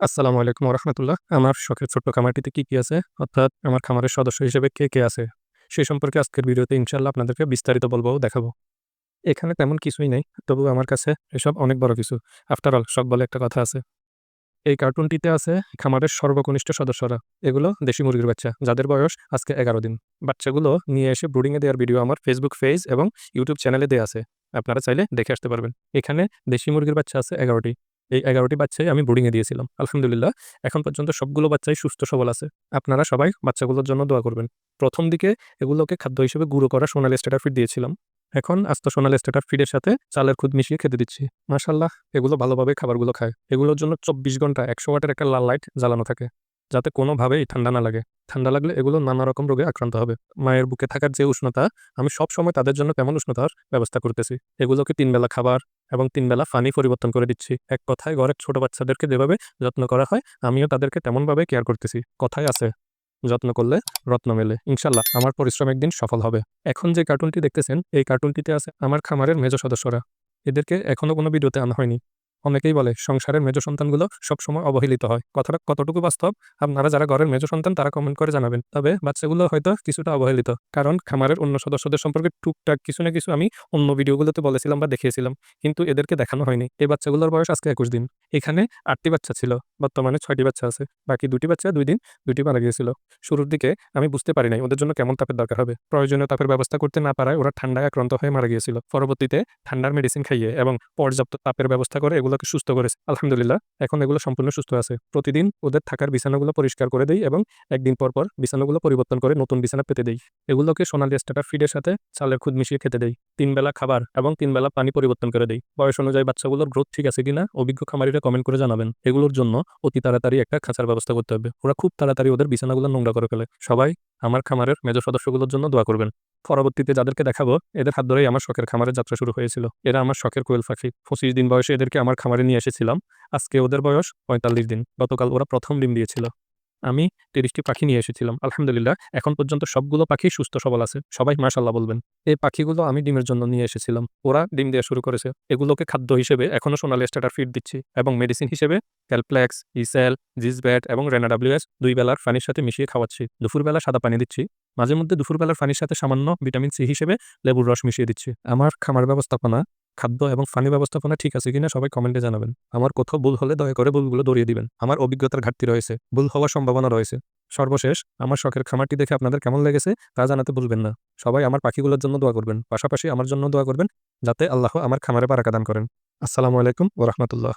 আসসালামু আলাইকুম ওরহমতুল্লাহ। আমার শখের ছোট্ট খামারটিতে কি আছে, অর্থাৎ আমার খামারের সদস্য হিসেবে কে আছে, সে সম্পর্কে আজকের ভিডিওতে ইনশাআল্লাহ আপনাদেরকে বিস্তারিত বলবো ও দেখাবো। এখানে তেমন কিছুই নেই, তবুও আমার কাছে এসব অনেক বড় কিছু। আফটার অল শখ বলে একটা কথা আছে। এই কার্টুনটিতে আছে খামারের সর্বকনিষ্ঠ সদস্যরা। এগুলো দেশি মুরগির বাচ্চা, যাদের বয়স আজকে 11 দিন। বাচ্চাগুলো নিয়ে এসে ব্রুডিংয়ে দেওয়ার ভিডিও আমার ফেসবুক পেজ এবং ইউটিউব চ্যানেলে দেয়া আছে। আপনারা চাইলে দেখে আসতে পারবেন। এখানে দেশি মুরগির বাচ্চা আছে 11টি। এই 11টি বাচ্চাই আমি ব্রুডিংয়ে দিয়েছিলাম। আলহামদুলিল্লাহ, এখন পর্যন্ত সবগুলো বাচ্চাই সুস্থ সবল আছে। আপনারা সবাই বাচ্চাগুলোর জন্য দোয়া করবেন। ১ম দিকে এগুলোকে খাদ্য হিসেবে গুঁড়ো করা সোনালি স্ট্যাটার ফিড দিয়েছিলাম। এখন আস্ত সোনালি স্ট্যাটার ফিডের সাথে চালের খুদ মিশিয়ে খেতে দিচ্ছি। মাশাআল্লাহ, এগুলো ভালোভাবে খাবারগুলো খায়। এগুলোর জন্য ২৪ ঘন্টা ১০০ ওয়াটের একটা লাল লাইট জ্বালানো থাকে, যাতে কোনোভাবেই ঠান্ডা না লাগে। ঠান্ডা লাগলে এগুলো নানা রকম রোগে আক্রান্ত হবে। মায়ের বুকে থাকার যে উষ্ণতা, আমি সবসময় তাদের জন্য তেমন উষ্ণতার ব্যবস্থা করতেছি। এগুলোকে ৩ বেলা খাবার এবং ৩ বেলা পানি পরিবর্তন করে দিচ্ছি। এক কথায় ঘরের ছোট বাচ্চাদেরকে যেভাবে যত্ন করা হয়, আমিও তাদেরকে তেমনভাবে কেয়ার করতেছি। কথায় আছে, যত্ন করলে রত্ন মেলে। ইনশাআল্লাহ আমার পরিশ্রম একদিন সফল হবে। এখন যে কার্টুনটি দেখতেছেন, এই কার্টুনটিতে আছে আমার খামারের মেজ সদস্যরা। এদেরকে এখনো কোনো ভিডিওতে আনা হয়নি। অনেকেই বলে সংসারের মেজ সন্তানগুলো সবসময় অবহেলিত হয়। কথাটা কতটুকু বাস্তব, আপনারা যারা ঘরের মেজ সন্তান তারা কমেন্ট করে জানাবেন। তবে বাচ্চাগুলো হয়তো কিছুটা অবহেলিত। কারণ খামারের অন্য সদস্যদের সম্পর্কে টুকটাক কিছু না কিছু আমি অন্য ভিডিওগুলোতে বলেছিলাম বা দেখিয়েছিলাম। কিন্তু এদেরকে দেখানো হয়নি। এই বাচ্চাগুলোর বয়স আজকে ২১ দিন। এখানে ৮টি বাচ্চা ছিল। বর্তমানে ৬টি বাচ্চা আছে। বাকি ২টি বাচ্চা ২ দিন, ২টি মারা গিয়েছিল। শুরুর দিকে আমি বুঝতে পারি নাই ওদের জন্য কেমন তাপের দরকার হবে। প্রয়োজনীয় তাপের ব্যবস্থা করতে না পারায় ওরা ঠান্ডায় আক্রান্ত হয়ে মারা গিয়েছিল। পরবর্তীতে ঠান্ডার মেডিসিন খাইয়ে এবং পর্যাপ্ত তাপের ব্যবস্থা করে এগুলোকে সুস্থ করেছে। আলহামদুলিল্লাহ, এখন এগুলো সম্পূর্ণ সুস্থ আছে। প্রতিদিন ওদের থাকার বিছানাগুলো পরিষ্কার করে দেই এবং একদিন পর বিছানাগুলো পরিবর্তন করে নতুন বিছানা পেতে দেই। এগুলোকে সোনালি স্টার্টার ফিডের সাথে চালের খুদ মিশিয়ে খেতে দেই। ৩ বেলা খাবার এবং ৩ বেলা পানি পরিবর্তন করে দেই। বয়স অনুযায়ী বাচ্চাগুলোর গ্রোথ ঠিক আছে কিনা অভিজ্ঞ খামারিরা কমেন্ট করে জানাবেন। এগুলোর জন্য অতি তাড়াতাড়ি একটা খাঁচার ব্যবস্থা করতে হবে। ওরা খুব তাড়াতাড়ি ওদের বিছানাগুলো নোংরা করে ফেলে। সবাই আমার খামারের মেজ সদস্যগুলোর জন্য দোয়া করবেন। পরবর্তীতে যাদেরকে দেখাবো, এদের হাত ধরেই আমার শখের খামারের যাত্রা শুরু হয়েছিল। এরা আমার শখের কোয়েল পাখি। ২৫ দিন বয়সে এদেরকে আমার খামারে নিয়ে এসেছিলাম। আজকে ওদের বয়স ৪৫ দিন। গতকাল ওরা ১ম ডিম দিয়েছিল। আমি ৩০টি পাখি নিয়ে এসেছিলাম। আলহামদুলিল্লাহ, এখন পর্যন্ত সবগুলো পাখি সুস্থ সবল আছে। সবাই মাশাআল্লাহ বলবেন। এই পাখিগুলো আমি ডিমের জন্য নিয়ে এসেছিলাম। ওরা ডিম দেয়া শুরু করেছে। এগুলোকে খাদ্য হিসেবে এখনো সোনালি স্টার্টার ফিড দিচ্ছি এবং মেডিসিন হিসেবে ক্যালপ্লেক্স, ইসেল, জিসব্যাট এবং রেনা ডাব্লিউএস ২ বেলার পানির সাথে মিশিয়ে খাওয়াচ্ছি। দুপুরবেলা সাদা পানি দিচ্ছি। মাঝে মধ্যে দুপুরবেলার পানির সাথে সামান্য ভিটামিন সি হিসেবে লেবুর রস মিশিয়ে দিচ্ছি। আমার খামার ব্যবস্থাপনা, খাদ্য এবং পানি ব্যবস্থাপনা ঠিক আছে কিনা সবাই কমেন্টে জানাবেন। আমার কোথাও ভুল হলে দয়া করে ভুলগুলো ধরিয়ে দিবেন। আমার অভিজ্ঞতার ঘাটতি রয়েছে, ভুল হওয়ার সম্ভাবনা রয়েছে। সর্বশেষ, আমার শখের খামারটি দেখে আপনাদের কেমন লেগেছে তা জানাতে ভুলবেন না। সবাই আমার পাখিগুলোর জন্য দোয়া করবেন, পাশাপাশি আমার জন্য দোয়া করবেন, যাতে আল্লাহ আমার খামারে বারাকা দান করেন। আসসালামু আলাইকুম ওয়া রাহমাতুল্লাহ।